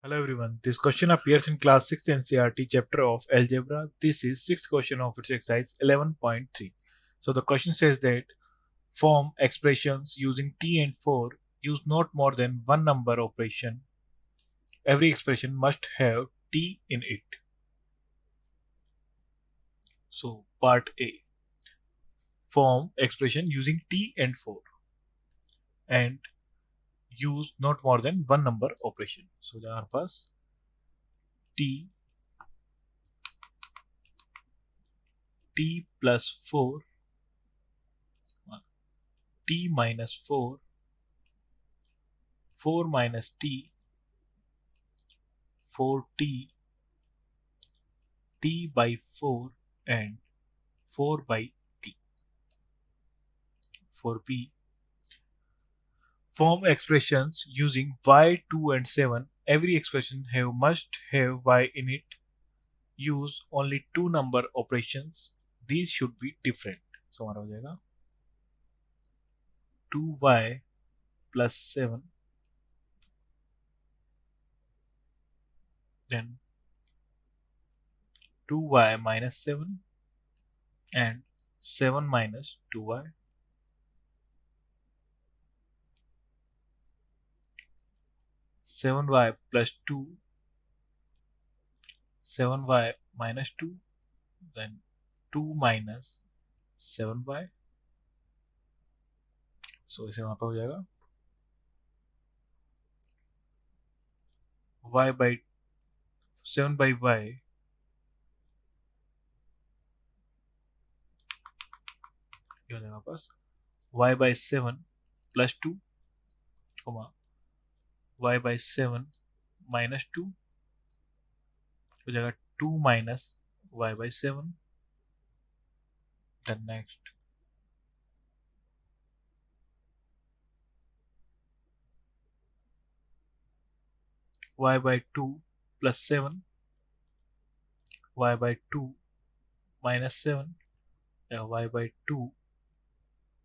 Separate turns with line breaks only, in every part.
Hello everyone, this question appears in class 6th NCERT chapter of Algebra. This is 6th question of its exercise 11.3. So the question says that form expressions using t and 4 use not more than one number operation. Every expression must have t in it. So part A. Form expression using t and 4 and use not more than one number operation. So यहाँ पास t plus 4 t minus 4 4 minus t 4t t by 4 and 4 by t. 4p. Form expressions using y, 2 and 7. Every expression must have y in it. Use only two number operations. These should be different. So हमारा हो जाएगा 2y plus 7 then 2y minus 7 and 7 minus 2y. 7y plus 2, 7y minus 2, then 2 minus 7y. So इसे वहां पर हो जाएगा y by 7 by y ये हो जाएगा पास y by 7 plus 2 y by 7 minus 2 हो जाएगा 2 minus y by 7. Then next y by 2 plus 7 y by 2 minus 7 y by 2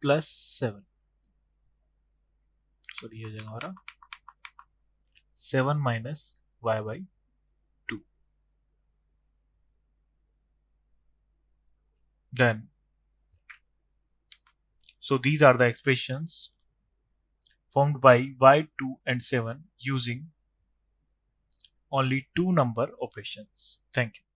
plus 7. So ये हो जाएगा हमारा 7 minus y by 2. Then so these are the expressions formed by y, 2 and 7 using only two number operations. Thank you.